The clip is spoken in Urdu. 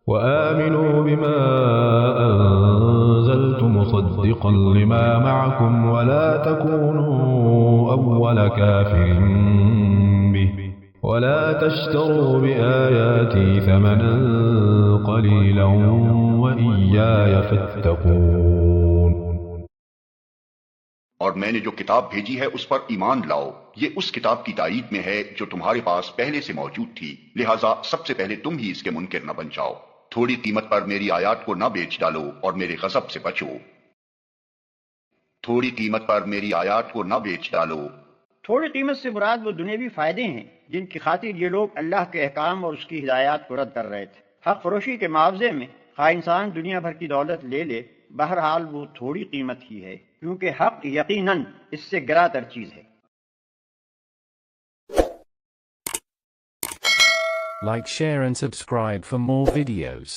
وآمنوا بما أنزلت مصدقا لما معكم ولا تكونوا أول كافر به ولا تشتروا بآياتي ثمنا قليلا وإياي فاتقون. اور میں نے جو کتاب بھیجی ہے اس پر ایمان لاؤ، یہ اس کتاب کی تائید میں ہے جو تمہارے پاس پہلے سے موجود تھی، لہٰذا سب سے پہلے تم ہی اس کے منکر نہ بن جاؤ. تھوڑی قیمت پر میری آیات کو نہ بیچ ڈالو اور میرے غضب سے بچو. تھوڑی قیمت پر میری آیات کو نہ بیچ ڈالو. تھوڑی قیمت سے مراد وہ دنیاوی فائدے ہیں جن کی خاطر یہ لوگ اللہ کے احکام اور اس کی ہدایات کو رد کر رہے تھے. حق فروشی کے معاوضے میں خواہ انسان دنیا بھر کی دولت لے لے، بہرحال وہ تھوڑی قیمت ہی ہے، کیونکہ حق یقیناً اس سے گراں تر چیز ہے. Like, share and subscribe for more videos.